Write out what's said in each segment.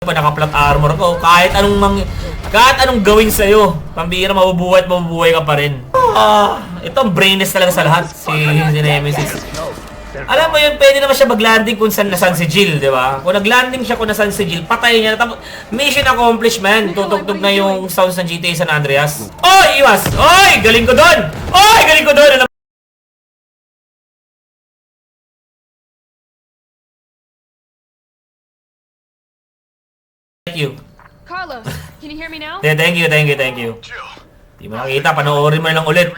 pa naka-flat armor ko, kahit anong gawin sa'yo, pambira, mabubuhay ka pa rin. Ito ang brainless talaga sa lahat, si Nemesis. Alam mo yun, pwede naman siya mag-landing kung saan nasan si Jill, di ba? Kung nag-landing siya kung nasan si Jill, patay niya. Mission accomplished, man. Tutugtog na yung sounds ng GTA San Andreas. Oy, iwas! Oy, galing ko doon! Oy, galing ko doon! Thank you. Carlos, can you hear me now? Yeah, thank you. Di mo nakita, panoorin mo lang ulit.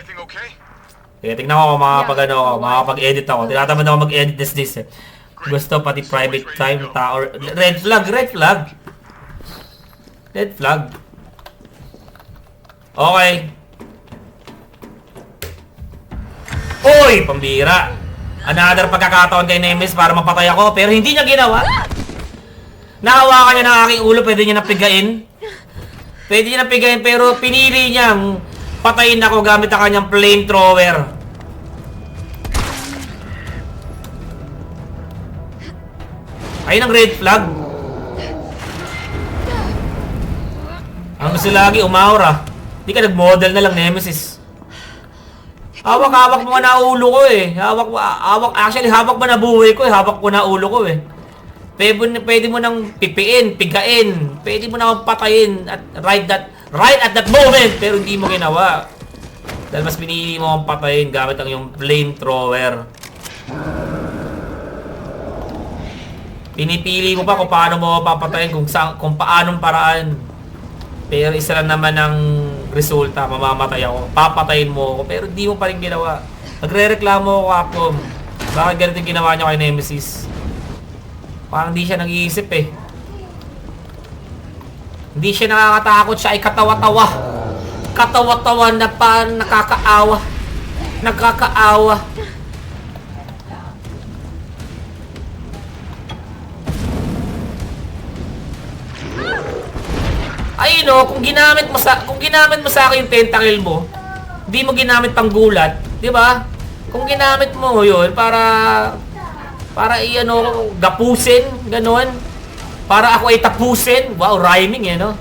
Kaya tignan ko kung makakapag-edit ako. Tinatamad ako mag-edit this eh. Gusto pati private time, red flag. Okay. Oy, pambira. Another pagkakataon kay Nemesis para mapatay ako, pero hindi niya ginawa. Nahawakan niya ng aking ulo, pwede niya napigayin. Pero pinili niyang patayin ako gamit ang kanyang flamethrower. Ayun ang red flag. Ang gusto lagi, umaura. Hindi ka nag-model na lang, Nemesis. Hawak mo na ulo ko eh. Hawak mo na buhay ko eh. Hawak ko na ulo ko eh. Pwede mo nang pipiin, pigain. Pwede mo nang patayin at right at that moment. Pero hindi mo ginawa. Dahil mas pinili mo ang patayin gamit ang yung flamethrower. Pinipili mo pa kung paano mo papatayin, kung paanong paraan. Pero isa lang naman ang resulta, mamamatay ako. Papatayin mo ako, pero hindi mo pa rin ginawa. Nagre-reklamo ako, Capcom. Bakit ganito yung ginawa niyo kay Nemesis? Parang hindi siya nag-iisip eh. Hindi siya nakakatakot, siya ay katawa-tawa. Katawa-tawa na pa nakakaawa. Ay no, kung ginamit mo sa akin yung tentacle mo, hindi mo ginamit pang gulat, 'di ba? Kung ginamit mo 'yun para gapusin, gano'n. Para ako ay tapusin. Wow, rhyming eh, no?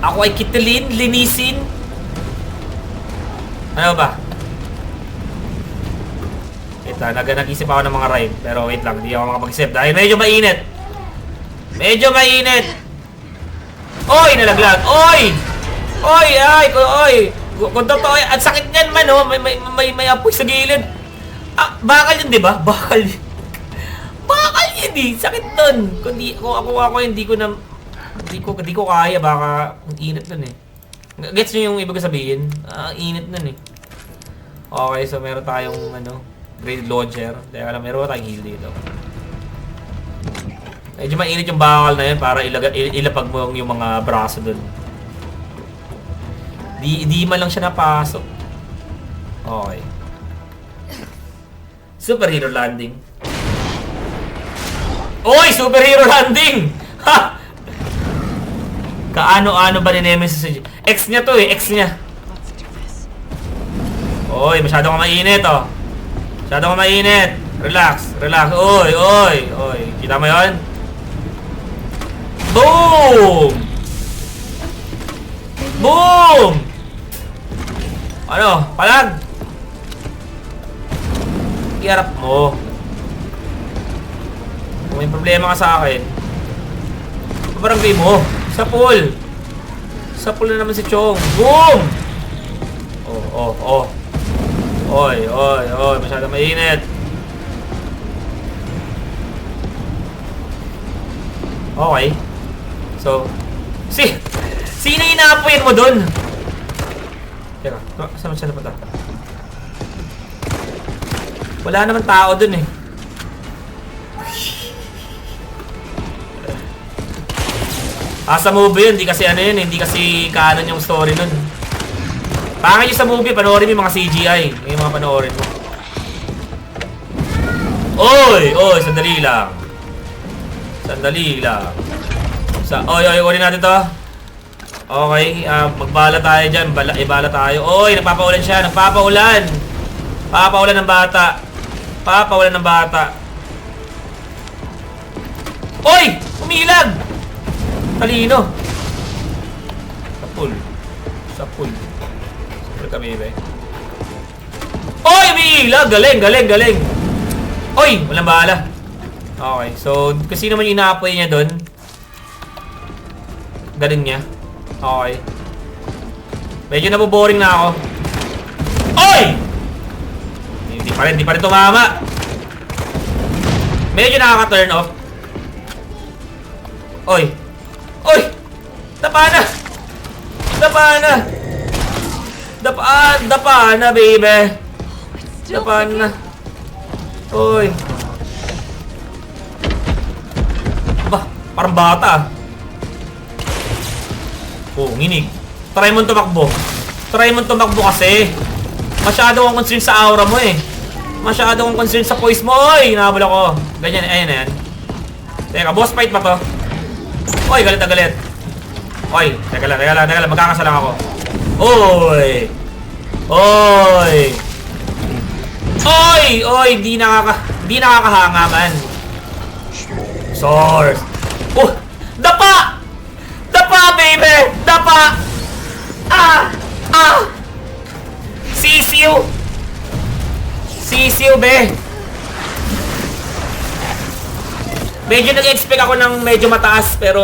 Ako ay kitilin, linisin. Ano ba? Nag-isip ako ng mga rhyme. Pero wait lang, hindi ako makapag-isip. Dahil medyo mainit. Oy, nalaglag. Oy! Kung totoo, ang sakit niyan man, oh. May apoy sa gilid. Bakal yun, di ba? Bakal yun, eh. Sakit nun. Kung ako, hindi ko kaya. Baka, ang init nun, eh. Gets nyo yung ibig sabihin? Init nun, eh. Okay, so meron tayong, grenade launcher. Teka lang, meron tayong heal dito. Medyo mainit yung bakal na yun para ilapag mo yung mga braso dun. Di man lang siya napasok. Okay. Superhero landing. Oy! Superhero landing! Ha! Kaano-ano ba ni Nemesis? Ex niya to eh. Ex niya. Oy! Masyado ka mainit oh. Relax. Oy! Kita mo yun? Boom! Ano? Palag! Iharap mo. Kung may problema ka sa akin, pabarangay mo. Sa pool na naman si Chong. Boom! Oy. Masyado mainit. Okay. So, sino inaapoyin mo dun? Teka, saan siya napunta? Wala naman tao dun eh. Sa movie yun, hindi kasi canon yung story nun. Pangit yung sa movie, panoorin mo yung mga CGI. Yung mga panoorin mo. Oy, sandali lang. Ulit natin to. Okay, magbala tayo dyan. Ibala tayo. Oy, nagpapaulan siya. Papaulan ng bata. Oy! Umilag! Talino. Sa pool. Sa pool. Siyempre kami ba eh. Oy! Umiilag! Galing, galing, galing. Oy! Walang bala. Okay, so kasi naman yung ina-apply niya doon. Galing niya. Okay. Medyo naboboring na ako. Oy! Hindi pa rin tumama. Medyo nakaka-turn off. Oy! Oy! Dapa na! Dapa na! Dapa na, baby! Dapa na. Oy! Ba, parang bata. Oh, nginig. Try mo tumakbo. Try mo tumakbo kasi. Masyado akong concerned sa aura mo eh. Masyado akong concerned sa poise mo. Oy! Nahabol ako. Ganyan, ayan na yan. Teka, boss fight pa to. Oy, galit na galit. Oy, teka lang. Magkakasalang ako. Oy! Oy! Oy! Di nakakahanga man. Source. Oh! Dapa! Dapa, baby! Dapa! Sisiw! Sisiw, be! Medyo nag-expect ako ng medyo mataas, pero...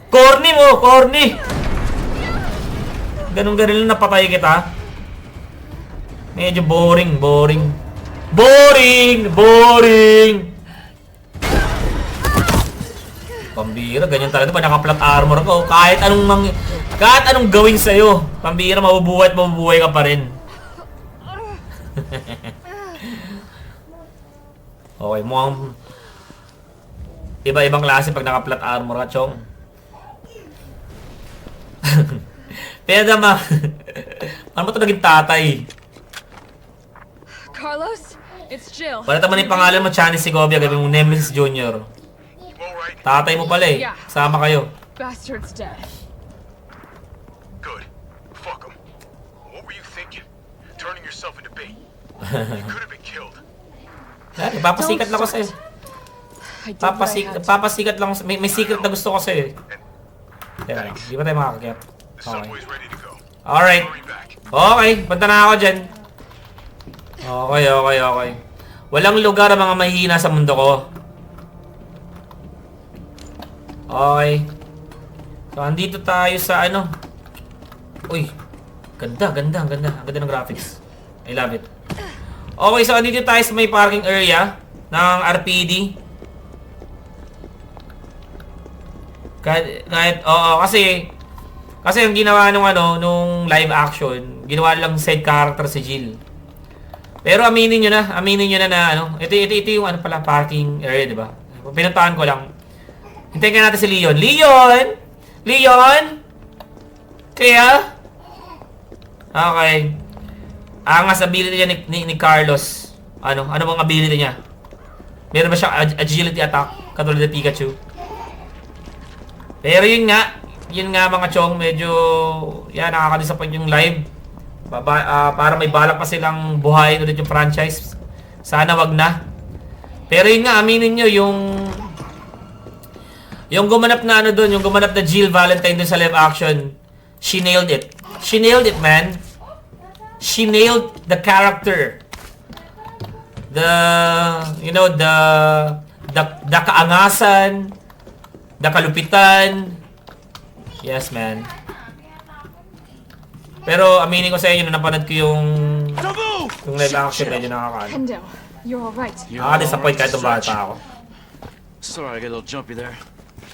Corny mo! Corny! Ganun-ganun lang napatay kita. Medyo boring. Pambira, ganyan talaga pa naka-flat armor ko. Kahit anong gawin sa'yo, pambira, mabubuhay ka pa rin. Okay, mukhang iba-ibang klase pag naka-flat armor ka, chong. Pero naman, ano mo ito naging tatay? Carlos, it's Jill. Wala naman yung pangalan mo, Chani Segovia, gawin mo Nemesis Jr. Tatay mo pala eh. Sama kayo. Bastard's dead. Good. Fuck him. What were you thinking? Turning yourself into bait. You could have been killed. Papasikat lang ko sa'yo. I did what I had to. Papasikat lang. May secret na gusto ko sa'yo eh. Teka, di ba tayo makakakyat? The Okay. subway's ready to go. Alright. Hurry back. Okay, punta na ako dyan. Okay. Walang lugar ang mga mahihina sa mundo ko. Okay. So, andito tayo sa ano. Uy. Ganda. Ang ganda ng graphics. I love it. Okay, so andito tayo sa may parking area ng RPD. Kasi yung ginawa nung live action, ginawa lang side character si Jill. Pero aminin nyo na ito yung parking area, di ba? Pinuntahan ko lang. Hintayin ka natin si Leon. Leon? Kaya? Okay. Angas ability niya ni Carlos. Ano bang ability niya? Meron ba siyang agility attack? Katulad ng Pikachu? Pero yun nga mga chong, medyo nakaka-disappoint yung live. Para may balak pa silang buhayin ulit yung franchise. Sana wag na. Pero yun nga, aminin nyo, yung gumanap na yung gumanap na Jill Valentine dun sa live action, she nailed it. She nailed it, man. She nailed the character. The kaangasan, the kalupitan. Yes, man. Pero aminin ko sa inyo, napanood ko yung live action, medyo nakakaano. Hendo, you're all right. Nakaka-disappoint kahit yung bata ako. Sorry, I got a little jumpy there.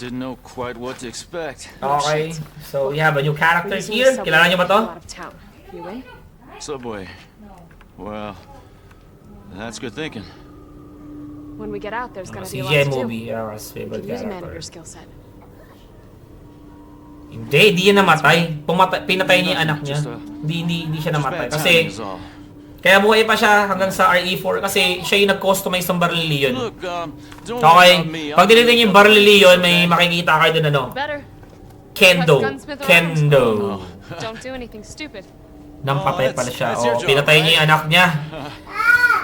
Didn't know quite what to expect. Okay, so we have a new character Using here. subway Kilala nyo ba to? out of town. You in? Subway. Well, that's good thinking. When we get out, there's gonna be a lot CGI to do. movie, Yara's You favorite could use a man of your character. skill set. Hindi yan namatay. Pinatay niya yung anak niya. Hindi siya namatay. Bad Kasi, timing is all. kaya buhay pa siya hanggang sa RE4 kasi siya yung nag-customize ng baril ni Leon. Look, don't Okay, worry about me. pag dinitin yung baril ni Leon, may makikita kayo dun Better. Kendo. Kendo. Don't do anything stupid. Nampatay pala siya. That's your Oh, job, pinatay niya yung anak niya.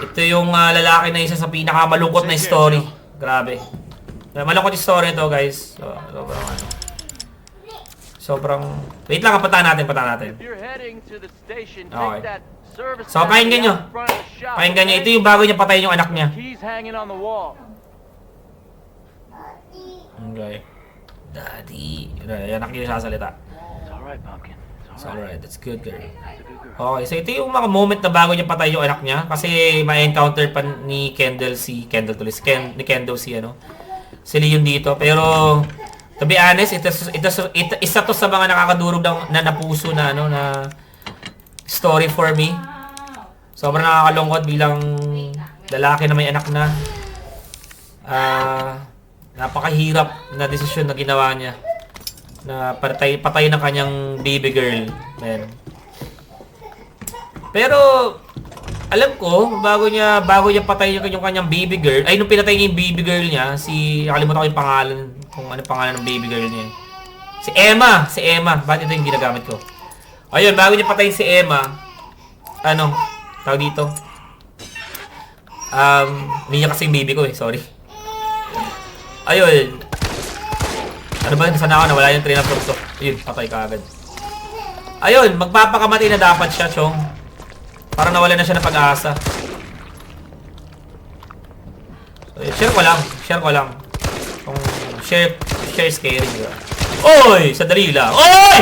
Ito yung lalaki na isa sa pinakamalungkot na story. Grabe. Malungkot yung story ito, guys. So, sobrang ano. Sobrang... Wait lang, patahan natin. If you're heading to the station, Okay. take that service So, down pakinggan nyo. out front of the shop, Pakinggan nyo. okay? Ito yung bago niya patayin yung anak niya. Keys hanging on the wall. Okay. Daddy. Yan, anak niya yung sasalita. It's alright, Pumpkin. It's It's alright. alright. That's good, girl. That's a good girl. Okay, so ito yung mga moment na bago niya patay yung anak niya. Kasi ma-encounter pa ni Kendall si Leon dito. Pero, to be honest, isa to sa mga nakakadurog na napuso na, ano, na story for me. Sobrang nakakalungkot bilang lalaki na may anak na. Napakahirap na desisyon na ginawa niya. Na patay ng kanyang baby girl. Man. Pero, alam ko, bago niya patay yung kanyang baby girl, ay nung pinatay niya yung baby girl niya, nakalimutan ko yung pangalan, kung ano pangalan ng baby girl niya. Si Emma. Bakit ito yung ginagamit ko? Ayun, bago niya patayin si Emma, tawag dito. Hindi niya kasi yung baby ko sorry. Ayun. Ano ba, sana ako nawala yung train of thought. Ayun, patay ka agad. Ayun, magpapakamatay na dapat siya, Chong. Parang nawala na siya ng pag-asa. So, share ko lang. Kung share is caring, diba? Oy! Sadali lang. Oy!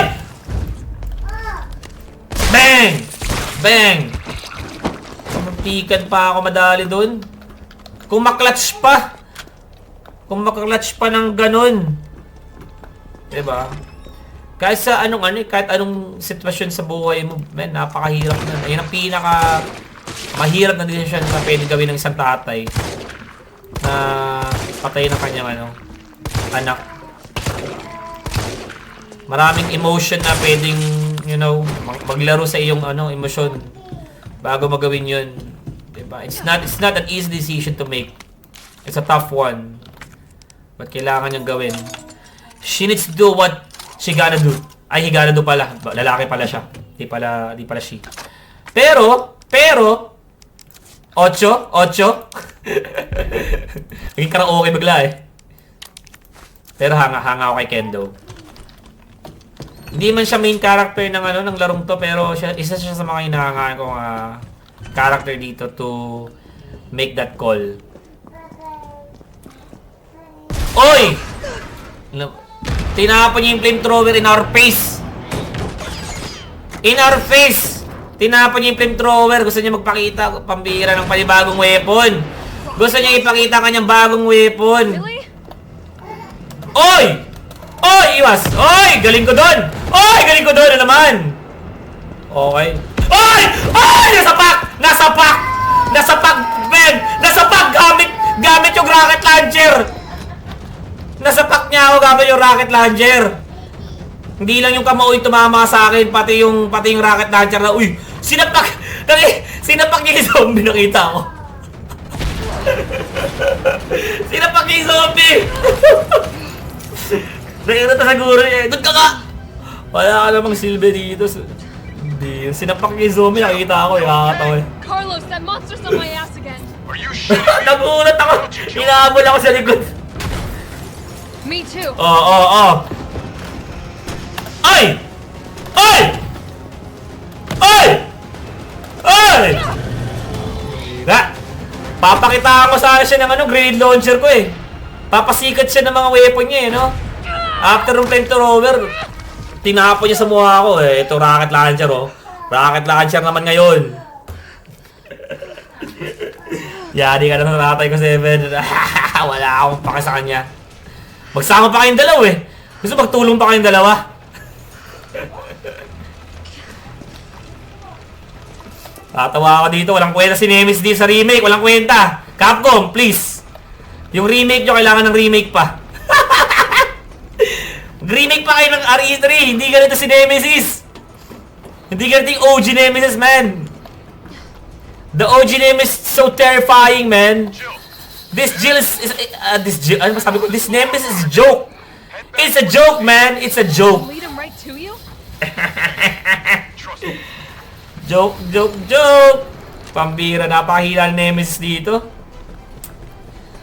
Bang! Mapikan pa ako madali dun. Kung maklatch pa ng ganun. Diba? Kahit sa kahit anong sitwasyon sa buhay mo, man, napakahirap na. Ayun ang pinaka mahirap na desisyon na pwede gawin ng isang tatay na patay ng kanyang anak. Maraming emotion na pwedeng, maglaro sa iyong emosyon bago magawin yun. Diba? It's not an easy decision to make. It's a tough one. But kailangan niyang gawin. She needs to do what she gotta do. Ay, he gotta do pala. Lalaki pala siya. Di pala she. Pero, 8? Naging karaoke bigla Pero hanga ako kay Kendo. Hindi man siya main character ng larong to, pero isa siya sa mga hinahangaan kong character dito to make that call. Oy! Tinapon niya yung flamethrower in our face! Tinapon niya yung flamethrower. Gusto niya magpakita, pambira ng panibagong weapon. Gusto niya ipakita kanyang bagong weapon. Really? Oy! Iwas! Oy! Galing ko doon! Na naman! Okay. Oy! Nasapak! Ben! Nasapak! Gamit yung rocket launcher! Nasapak niya ako gamit yung rocket launcher! Hindi lang yung kamao yung tumama sa akin, pati yung rocket launcher na, uy! Sinapak niya yung zombie, nakita ko. Sinapak niya yung zombie! Nakita siguro niya, doon ka ka! Wala ka namang silbi dito. Hindi, sinapak niya yung zombie, nakita ko, nakakatawa Carlos, that monster's on my ass again. Are you shitting me? Nagulat ako! Hinahabol ako sa likod. Me too. Oh. Ay! Papakitaan ko sana siya ng grenade launcher ko Papasikat siya ng mga weapon niya After ng flamethrower, tinapon niya sa mukha ko Ito rocket launcher Rocket launcher naman ngayon. Yari ka na sa tatay ko 7. Wala akong pake sa kanya. Magsama pa kayong dalawa Gusto magtulong pa kayong dalawa. Tatawa ako dito. Walang kwenta si Nemesis dito sa remake. Walang kwenta. Capcom, please. Yung remake nyo, kailangan ng remake pa. Remake pa kayo ng RE3. Hindi ganito si Nemesis. Hindi ganito yung OG Nemesis, man. The OG Nemesis is so terrifying, man. This Nemesis is a joke. It's a joke, man. It's a joke. Lead him right to you? Trust me. Joke. Pambira, napakahila ng Nemesis dito.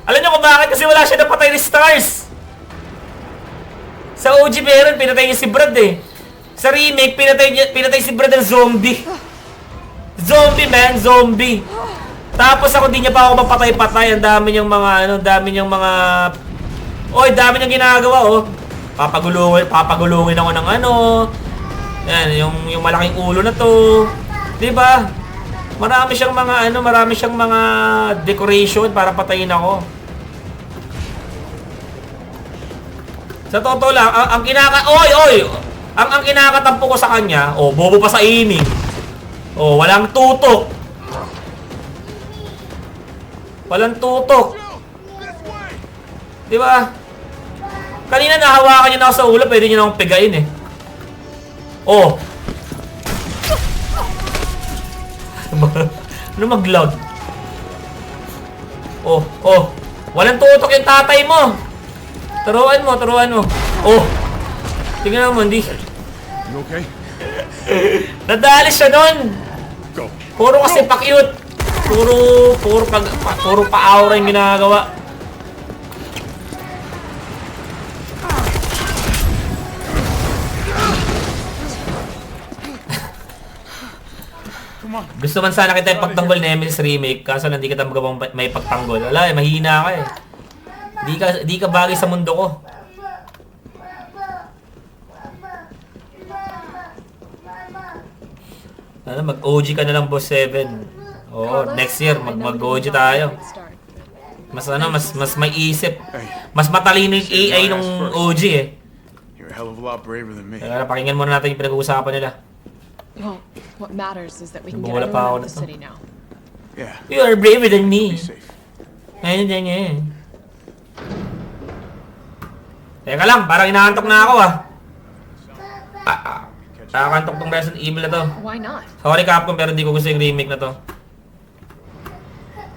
Alam niyo kung bakit? Kasi wala siya napatay ni Stars. Sa OG meron, pinatay niya si Brad eh. Sa remake, pinatay si Brad ng zombie. Zombie, man. Zombie. Tapos ako, di niya pa ako mapatay-patay. Ang dami niyang mga, dami niyang mga... Oy, dami niyang ginagawa, oh. Papagulungin ako ng ano. Yan, yung malaking ulo na to. Diba? Marami siyang mga decoration para patayin ako. Sa totoo lang, ang kinakatampo ko sa kanya, bobo pa sa aiming. Walang tutok. Walang tutok. Diba? Kanina nahawakan niya na ako sa ulo, pwede niya na akong pigain eh. Ano mag-loud? Walang tutok yung tatay mo. Turuan mo. Tingnan mo, hindi. You okay? Nadali siya nun. Go. Puro kasi pa-cute. Puro pa-aura yung ginagawa. Gusto man sana kita ipagtanggol Nemesis remake, kaso hindi kita magawang may pagtanggol. Wala mahina ka eh. Di ka bagay sa mundo ko. Mag-OG ka na lang, Boss 7. Next year mag-OG tayo. Mas may isip. Mas matalino yung AI nung OG eh. You're a hell of a lot braver than me. Kaya pakinggan muna natin yung pinag-uusapan nila. Well, what matters is that we can get Bumula everyone pa ako out of the nito. city now. Yeah, You are braver than me. be safe. Ayun. Teka lang, parang inaantok na ako ah. Nakakantok tong Resident Evil na to. Why not? Sorry Capcom, pero hindi ko gusto yung remake na to.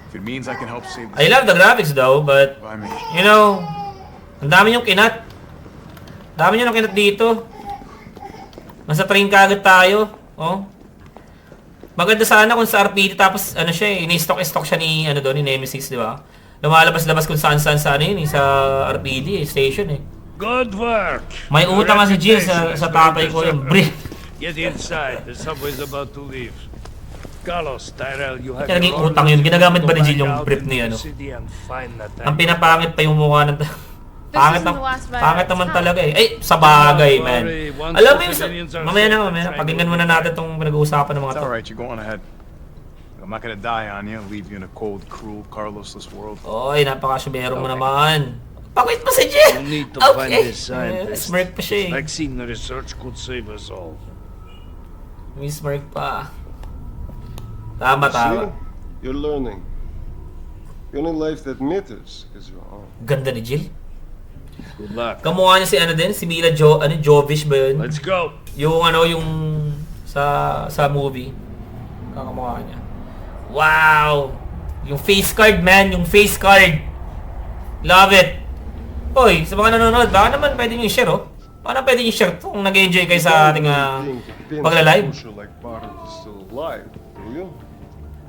If it means I can help save I love the graphics though, but by me. you know, ang dami niyong kinat. Dami niyong kinat dito. Nasa train kagad tayo. Maganda sana kung sa RPD tapos siya eh, ini-stock siya ni ni Nemesis, di ba? Lumalabas-labas kung saan sa RPD station eh. Good work. May utang nga si Jill sa tatay ko yung brief. Get inside. The subway's about to leave. Carlos, Tyrell, you have Kaya naging your utang yun. orders Ginagamit ba ni to Jill yung find out brief in ni the city and find that Ang pinapangit pa yung mukha ng pangit isn't the last virus. pangit naman talaga eh. Ay, sa bagay, Don't man. worry, once Alam mo the yung civilians are mamaya safe, na. try Pakinggan to muna get natin itong pinag-uusapan ng mga It's to. alright, you're going ahead. I'm not gonna die on you, leave you in a cold, cruel, Carlosless world. Oy, napaka-syubero mo naman. Pakit pa si Jill! You need to find this scientist. Smirk pa siya eh. Vaccine research could save us all. May smirk pa. Tama. See? You're learning. The only life that matters is your own. Ganda ni Jill. Good luck. Kamukha niya si Mila Jovovich ba yun? Let's go. Yung sa movie. Kakamukha niya. Wow! Yung face card, man. Yung face card. Love it. Oy, sa mga nanonood, baka naman pwede nyo i-share, Baka naman pwede nyo i-share kung nag-enjoy kayo sa ating pagla-live. Like part of is still alive, do you?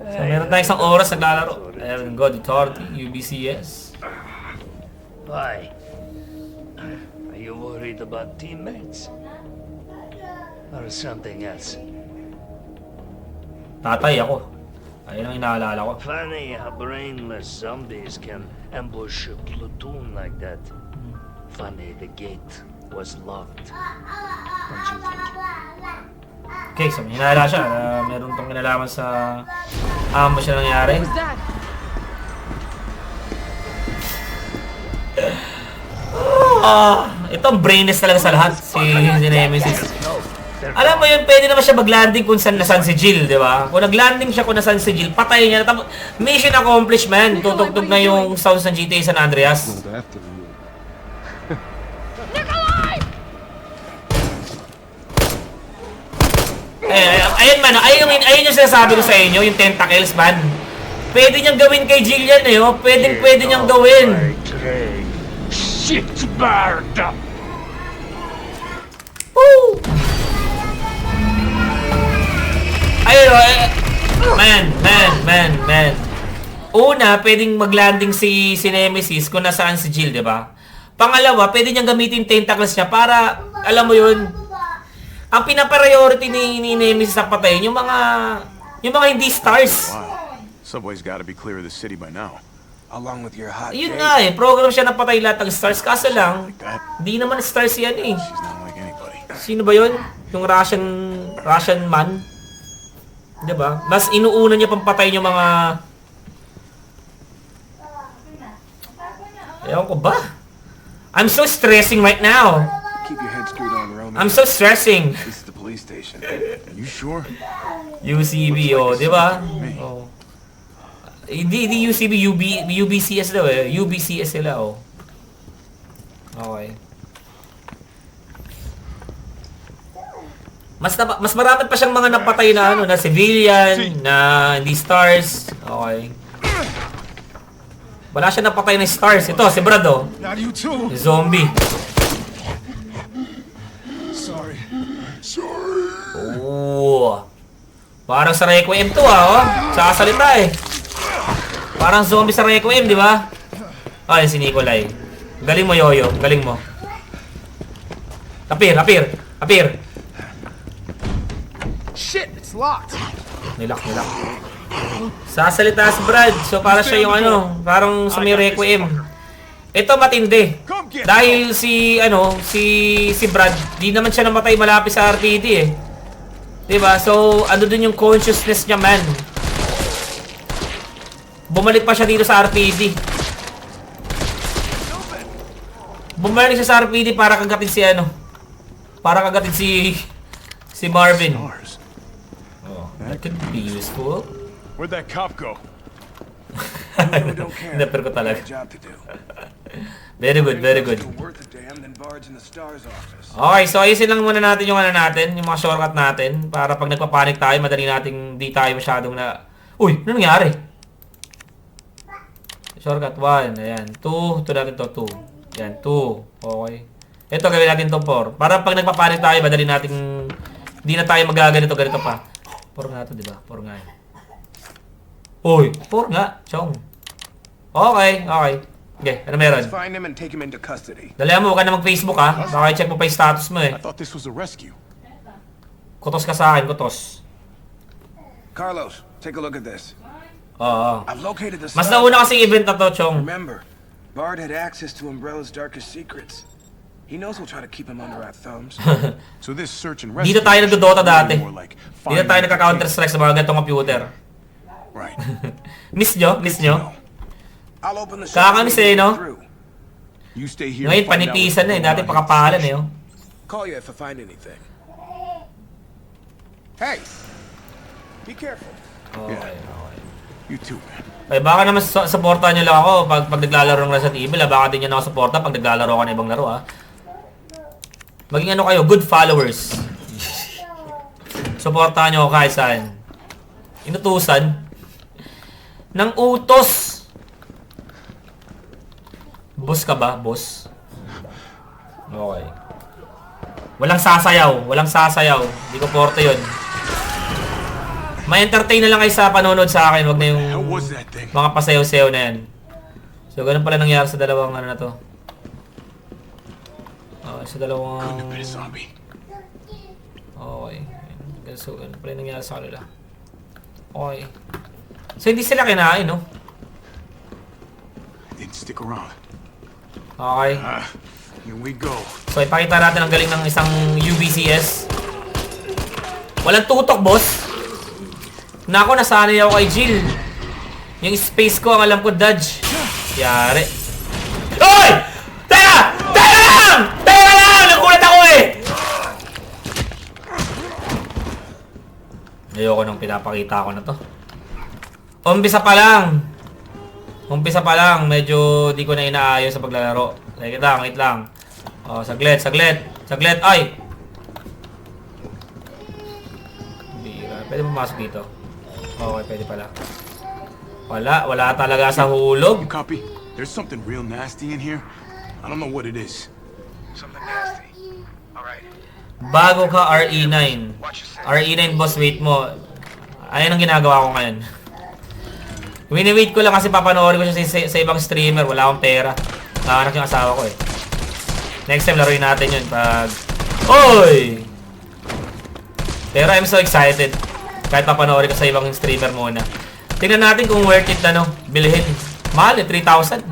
So, meron tayong isang oras naglalaro. Evan God, Authority, UBCS. Why? Are you worried about teammates? Or something else? Tatay ako. Ayun ang inaalala ko. Funny how brainless zombies can ambush a platoon like that. Funny the gate was locked. Don't you think? Okay, so may hinala siya. Meron tong kinalaman sa ambush na nangyari. Who's that? Ito ang brainless talaga sa lahat. Si Nemesis. Alam mo yun, pwede naman siya mag-landing kung nasan si Jill, di ba? Kung nag-landing siya kung nasan si Jill, patay niya. Tapos, mission accomplished, man. Tutugtog na yung sounds ng GTA San Andreas. Not after you. Nikolai! Ayun man, ayun yung sinasabi ko sa inyo, yung tentacles, man. Pwede niyang gawin kay Jill yan, eh. Pwede niyang gawin. Shit, bird! Woo! Ayun, man. Una, pwedeng mag-landing si Nemesis kung nasaan si Jill, di ba? Pangalawa, pwede niyang gamitin tentacles niya para, alam mo yun, ang pinapriority ni Nemesis sa patayin, yung mga hindi stars. Wow. Subway's gotta be clear of the city by now. Along with your hot Yun date. nga eh, program siya na patay lahat ng stars. Kaso lang, Like that. di naman stars yan eh. She's not like anybody. Sino ba yun? Yung Russian man? Diba? Mas inuuna niya pang patayin yung mga... Ewan ko ba? I'm so stressing right now. Keep your head screwed on, Roman. I'm so stressing. This is the police station. You sure? UCB, oh, di ba? Oh. Hindi UCB, UBCS daw eh. UBCS sila, oh. Okay. Mas marami pa siyang mga napatay na ano, na civilian, na hindi stars. Okay. Wala siya napatay na stars. Ito, si Brad, oh. Not you too. Zombie. Sorry. Oo. Parang sa Requiem to, oh. Sasalita eh. Parang zombie sa Requiem, di ba? Ay, si Nikolai. Galing mo, Yoyo. Galing mo. Appear. Shit, it's locked. Nilak. Sasalita si Brad. So, para siya yung ano, parang sa may Requiem. Ito matindi. Dahil si Brad, di naman siya namatay malapit sa RTD eh. Diba? So, ano dun yung consciousness niya, man. Bumalik pa siya dito sa RPD. Bumalik siya sa RPD para kagatin si ano. Para kagatin si Marvin. Stars. Oh, that could be useful. Where'd that cop go? We don't care. Neper ko talaga. Job to do. Very good. Still worth a damn than barge in the stars office. Okay, so ayusin lang muna natin yung ano natin, yung mga shortcut natin para pag nagpapanik tayo, madali nating di tayo masyadong na... Uy, ano nangyari? Shortcut 1, ayan. 2, ito natin to, 2. Ayan, 2. Okay. Ito, gawin natin to 4. Para pag nagpapanik tayo, madali nating... Di na tayo magaganito, ganito pa. 4 nga to, di ba? 4 nga yun. Uy, 4 nga. Chong. Okay. Okay, ano meron? Let's find him and take him into custody. Dalihan mo, huwag ka na mag-Facebook ha. Baka i-check mo pa yung status mo eh. I thought this was a rescue. Kutos ka sa akin, kutos. Carlos, take a look at this. Oo. I've located the Mas stars. nauna kasing event na to, Chong. Remember, Bard had access to Umbrella's darkest secrets. He knows we'll try to keep him under our thumbs. So this search and rescue. Dito tayo nagdodota dati. more like Dito tayo nagka-counter-strike sa mga ganitong computer. Right. Miss nyo? I'll open the Kakamiss eh, no? through. You stay here. Ngayon, and find out panitisan na eh. what's Dati going on pakapalan here. eh. Oh. Call you if I find anything. Hey, be careful. Okay. You too, man. Ay, baka naman supportahan nyo lang ako pag naglalaro ng Resident Evil. Baka din nyo na ako supporta pag naglalaro ka ng ibang laro ha. Maging ano kayo, good followers. Supportahan nyo ako kahit saan. Inutusan ng utos. Boss ka ba? Boss? Okay. Walang sasayaw. Hindi ko porte yun. Ma-entertain na lang kayo sa panonood sa akin. Wag na yung What was that thing? mga pasayaw-sayaw na yan. So, ganun pala nangyari sa dalawang ano na to. Sa dalawang... Couldn't have been a zombie. Okay. So, ganun pala nangyari sa kanila. Okay. So, hindi sila kinain, no? Didn't stick around. Okay. Here we go. So, ipakita natin ang galing ng isang UBCS. Walang tutok, boss. Nako, nasanay ako kay Jill. Yung space ko, ang alam ko, dodge. Yari. Uy! Teka! Teka lang! Nagulat ako eh! Ayoko nang pinapakita ko na to. Umpisa pa lang. Medyo di ko na inaayos sa paglalaro. Wait lang. Oh, saglit. Ay! Bira. Pwede pumasok dito. Okay, pwede pala. Wala talaga sa hulog. You copy? There's something real nasty in here. I don't know what it is. Something nasty. All right. Bago ka RE9. RE9 boss, wait mo. Ayan ang ginagawa ko ngayon. Wini-wait ko lang kasi papanoorin ko siya sa ibang streamer. Wala akong pera. Nakanak yung asawa ko eh. Next time laruin natin yun pag... Oy! Pero I'm so excited. Kahit papanoorin ko sa ibang streamer muna. Tingnan natin kung worth it na no. Bilhin. Mahal eh, 3,000.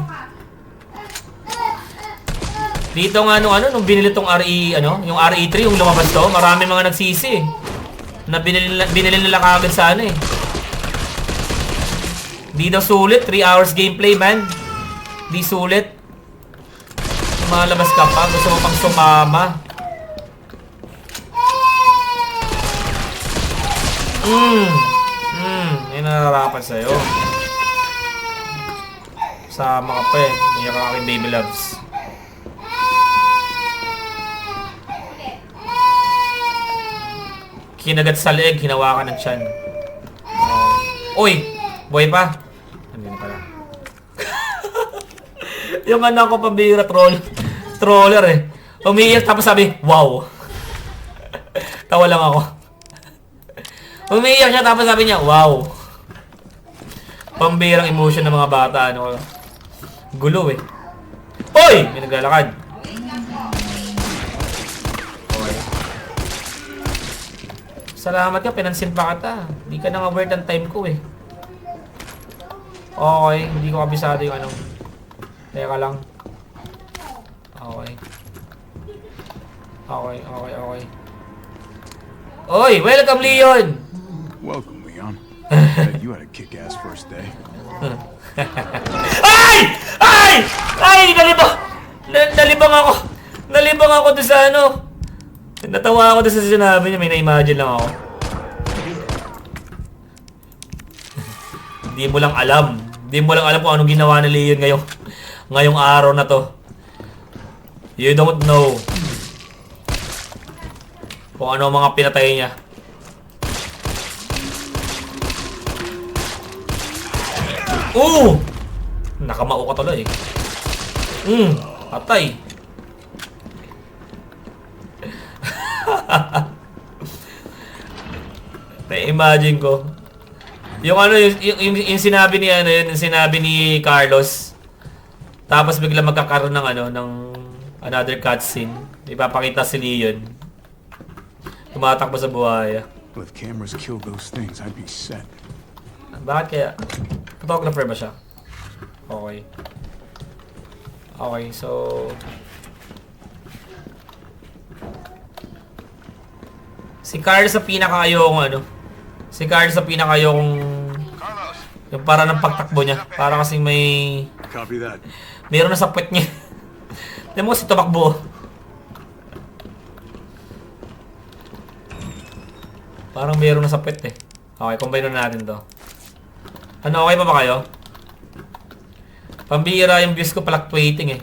Dito nga nung binili tong RE, yung RE3, yung lumabas to, marami mga nagsisi eh. Na binili nila kagad sa ano eh. Di daw sulit, 3 hours gameplay man. Di sulit. Malabas ka pa, gusto mo pang sumama. May nararapan sa'yo. Sama ka pa eh. Iyak ka aking baby loves. Kinagat sa leeg, hinawakan ng tiyan. Uy! Boy pa? Andun pala. Yung anak ko pambira troller eh. Umiiyak tapos sabi, wow. Tawa lang ako. Umiiyak siya tapos sabi niya, wow. Pambirang emotion ng mga bata. Gulo eh. Uy! May naglalakad. Okay. Salamat ka, pinansin pa kita. Hindi ka na nga worth ang time ko eh. Okay, hindi ko kabisado yung Teka lang. Okay. Oy, welcome Leon! Welcome, Leon. You had a kick-ass first day. Ay! Nalibang ako! Nalibang ako doon sa Natawa ako doon sa sinabi niya, may na-imagine lang ako. Hindi mo lang alam kung anong ginawa ni Leon ngayong araw na to. You don't know kung ano mga pinatay niya. Nakamao ka tuloy. Patay. Na-imagine ko. Yung sinabi ni yung sinabi ni Carlos. Tapos bigla magkakaroon ng another cutscene. Ipapakita si Leon. Tumatakbo sa buhaya. Well, if cameras kill those things, I'd be set. Bakit kaya? Photographer ba siya? Okay. Okay, so... Si Carlos sa pinakayong Si Carlos sa pinakayong... Yung para ng pagtakbo niya. Para kasing may... Copy that. Meron na sa puwet niya. Tignan mo kasi tumakbo. Parang meron na sa puwet eh. Okay, combine na natin to. Okay pa ba kayo? Pambira yung views ko fluctuating eh.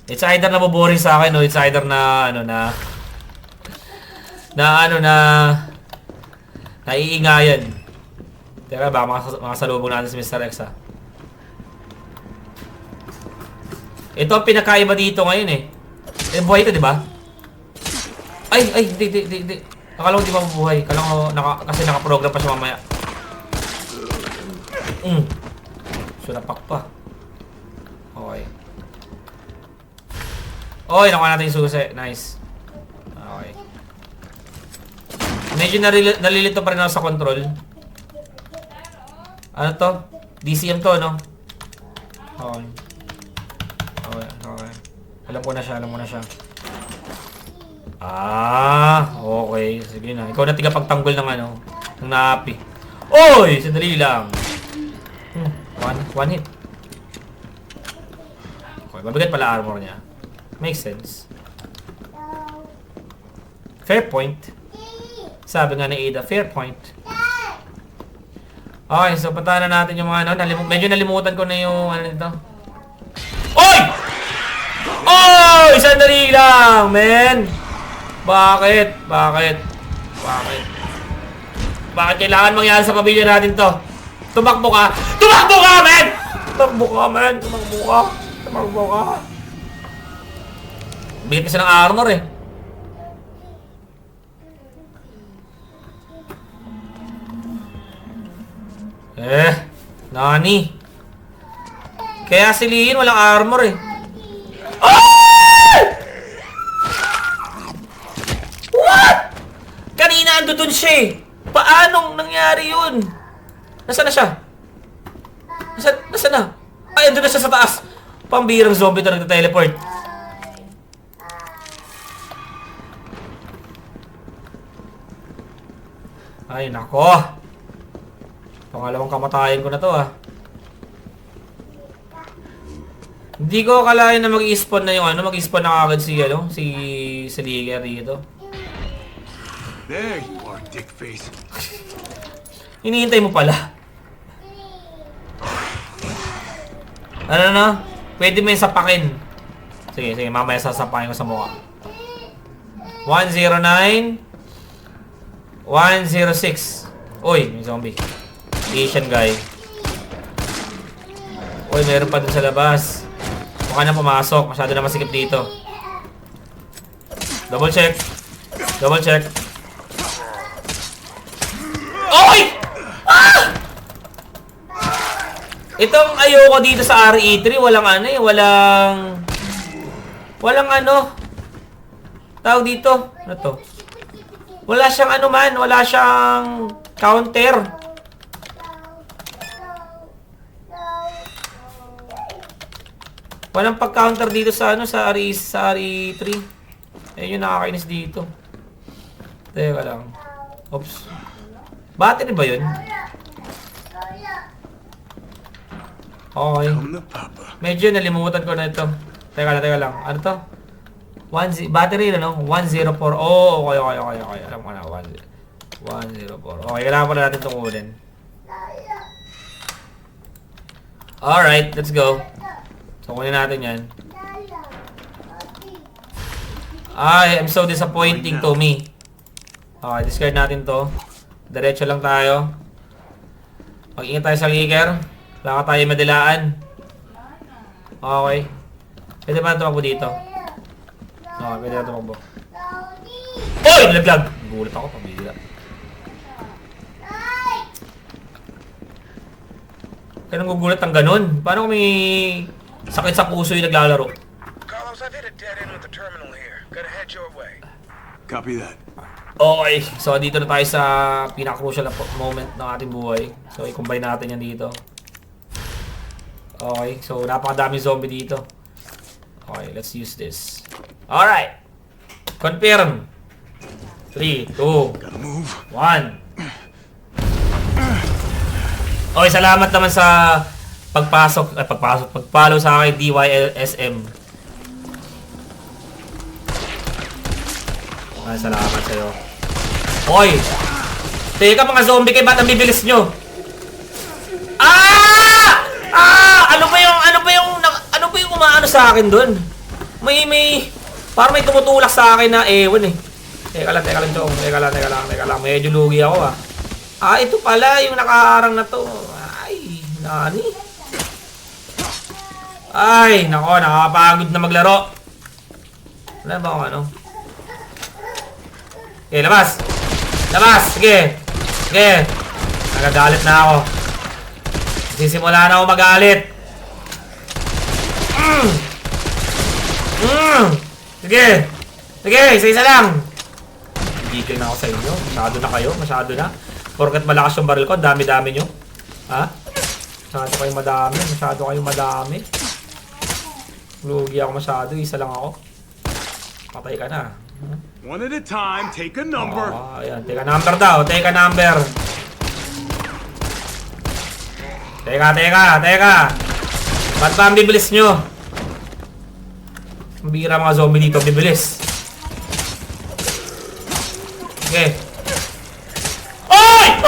It's either na boring sa akin o it's either na naiingayan. Teka, baka makasalubong natin si Mr. X ha. Ito ang pinakaiba dito ngayon eh. Buhay ito, di ba? Ay, hindi. Akala ko di ba mabuhay. Akala ko kasi nakaprogram pa siya mamaya. Sulapak pa. Okay. Oy, nakuha natin yung susi. Nice. Okay. Medyo nalilito pa rin ako sa control. Ano to? DCM to, no? Okay. Alam ko na siya. Okay. Sige na. Ikaw na tigapagtanggol ng ng naapi. Oy! Sandali lang. One hit. Okay, mabigat pala armor niya. Makes sense. Fair point. Sabi nga ni Ada, fair point. Okay, so patahan na natin yung mga medyo nalimutan ko na yung nito. Oy! Oy! Sandali lang, men! Bakit kailangan mangyari sa pamilya natin to? Tumakbo ka, men! Tumakbo ka. Bigit kasi ng armor eh. Nani. Kaya si Leon walang armor eh. Ah! What? Kanina ando dun siya eh. Paanong nangyari yun? Nasaan na siya? Nasaan na? Ay, ando na siya sa taas. Pambirang zombie ito nagta-teleport. Ay, nako. Pangalawang kamatayan ko na to ah. Hindi ko akalain na mag-i-spawn na yung mag-i-spawn na agad si Liger dito. There you are, dickface. Hinihintay mo pala. Ano na? Pwede mo yung sapakin. Sige, mamaya sasapakin ko sa mukha. 109 106. Uy, may zombie. Asian guy. Uy, meron pa dun sa labas. Mukha na pumasok. Masyado na masikip dito. Double check. Double check. Uy! Ah! Itong ayoko dito sa RE3, walang tawag dito. Ano to? Wala siyang wala siyang counter. Walang pag-counter dito sa RE3. Ayun yung nakakainis dito. Teka lang. Oops. Battery ba yun? Okay. Medyo nalimutan ko na ito. Teka lang. Ano to? Battery 104. Oh, okay. Alam ko na. 104. Okay, kailangan pala natin itong kunin. Alright, let's go. So, kunin natin yan. Ay, I'm so disappointing to me. Okay, discard natin to. Diretso lang tayo. Mag-ingat tayo sa Liger. Wala ka tayo madilaan. Okay. Pwede ba tumakbo dito? Okay, pwede na tumakbo. Oy! Nalaglag! Gulat ako, pabila. Kaya nang gugulat ang ganun. Paano kung may sakit sa puso yung naglalaro? Carlos, I've hit a dead end with the terminal here. Gotta head your way. Copy that. Okay, so dito na tayo sa pinaka-crucial na moment ng ating buhay. So i-combine natin yan dito. Okay, so napakadaming zombie dito. Okay, let's use this. Alright. Confirm. 3, 2, 1. Okay, salamat naman sa pagpollow sa akin, DYLSM. Ay, salamat sa'yo. Hoy! Teka mga zombie kayo, ba't ang bibilis nyo? Ah! Ah! Ano ba yung umaano sa akin dun? Parang may tumutulak sa akin na ewan eh. Teka lang, Chong. Teka lang. Medyo lugi ako ah. Ah, ito pala yung nakaharang na to. Ay, nani? Ay, nako, nakakapagod na maglaro. Wala ba akong ano? Okay, labas! Sige! Nagagalit na ako. Sisimula na ako magalit. Sige, isa lang. Gigil na ako sa inyo. Masyado na. Porket malakas yung baril ko, dami-dami nyo. Ha? Masyado kayong madami. Lugi ako masyado, isa lang ako. Patay ka na. One at a time, take a number. Oh, ayan. Take a number daw. Take a number. Teka. Ba't ba ang bibilis nyo? Ang bira mga zombie dito, bibilis. Okay. Oy!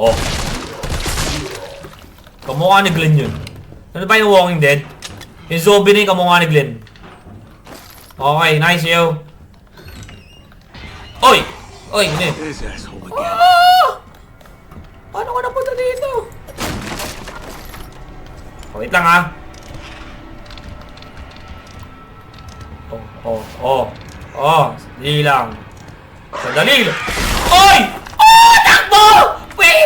Oh. Kamukha ni Glenn yun. Ano ba yung Walking Dead? Yung zombie na yung kamukha ni Glenn. Okay, nice yo. Oy! Hindi. This asshole again. Paano ka napunta dito? Wait lang ha. Sandali lang. Sandali lang. Oy! Oh! Takbo! Wait!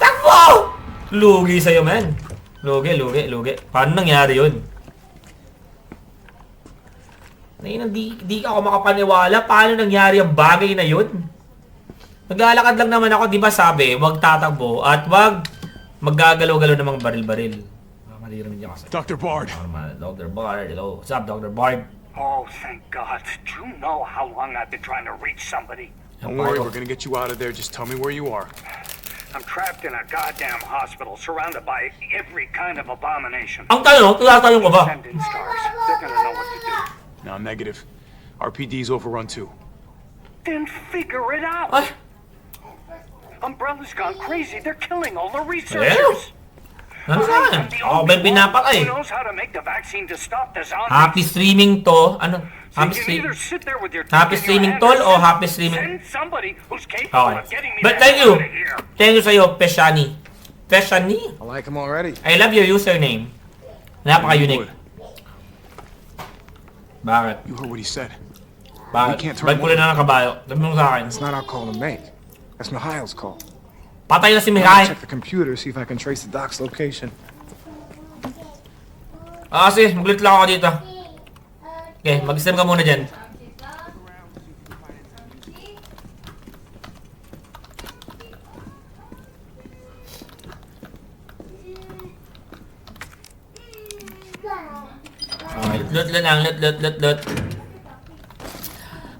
Takbo! Lugi sa'yo, man. Lugi. Paano nangyari yun? Di ako makapaniwala. Paano nangyari ang bagay na yun? Naglalakad lang naman ako, di ba sabi, huwag tatakbo at huwag maggagalaw-galaw ng mga baril-baril. Maliram niya kasi. Dr. Bard. Dr. Bard, hello. What's up, Dr. Bard? Oh, thank God. Do you know how long I've been trying to reach somebody? Don't worry, we're gonna get you out of there. Just tell me where you are. I'm trapped in a goddamn hospital, surrounded by every kind of abomination. Ang tanong, tinatanong ko ba? Send in stars. They're gonna know what to do. No, negative. RPD's overrun too. Then figure it out. Ay, Umbrella's gone crazy. They're killing all the Ew. researchers. ano saan? I'm the Ako only ba one pinapatay? who knows how to make the vaccine to stop the zombies. Happy streaming to. Ano? So Happy you can stream. either sit there with your Happy dick in your streaming hand tol or o happy streaming? send somebody who's capable Okay. of getting me But the thank hell you. out of here. Thank you sa'yo, Peshani. Peshani? I like him already. I love your username. Napaka-unique. Bakit? You heard what he said. Bakit? can't turn Ba't kulo na ng kabayo? Sabi mo sa akin. It's not our call to make. That's Mikhail's call. Patay na si I'm gonna Mikhail. check the computer, see if I can trace the doc's location. Kasi, mag-lit lang ako dito. Okay, mag-stream ka muna dyan. Okay, lut.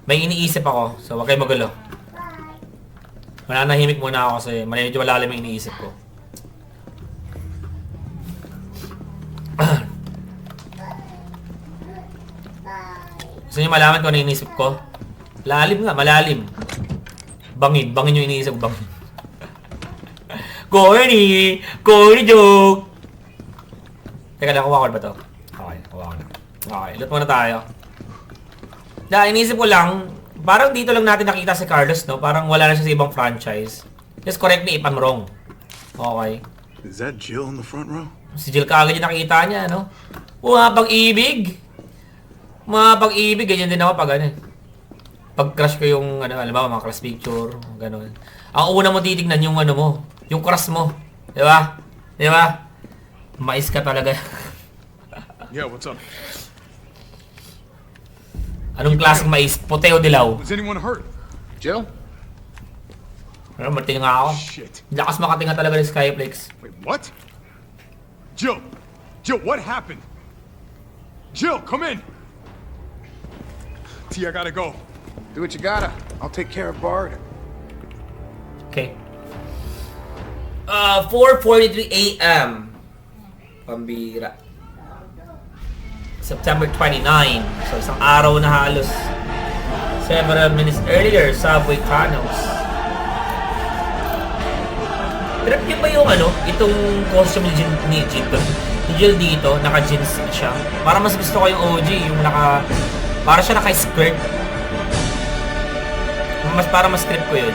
May iniisip ako, so huwag kayo magulo. Mananahimik muna ako kasi medyo malalim yung iniisip ko. Gusto niyo malaman kung ano yung iniisip ko? Lalim nga, malalim. Bangin yung iniisip ko, bangin. Corny joke! Teka lang, kuha ko ba to? Okay, kuha ko na. Okay, loot muna tayo. Iniisip ko lang, parang dito lang natin nakita si Carlos, no? Parang wala na siya sa ibang franchise. Just correct me if I'm wrong. Okay. Is that Jill in the front row? Si Jill kaagad yung nakita niya, no? Pag-ibig! Pag-ibig, ganyan din ako pag ano. Pag-crush ko yung, ano, alam ba, mga crush picture, gano'n. Ang una mo titignan yung ano mo, yung crush mo. Di ba? Mais ka talaga. Yeah, what's up? Anong klaseng mais? Puti o dilaw? Was anyone hurt? Jill? Ano, matinga nga ako. Shit. Lakas makatinga talaga ng Skyflex. Wait, what? Jill! Jill, what happened? Jill, come in! T, I gotta go. Do what you gotta. I'll take care of Bard. Okay. 4:43 a.m. Pambira. September 29. So, isang araw na halos. Several minutes earlier, Subway Tunnels. Trip niyo ba yung ano, itong costume ni Jill dito, naka-jeans siya. Para mas gusto ko yung OG, yung para siya naka-skirt. Para mas trip ko yun.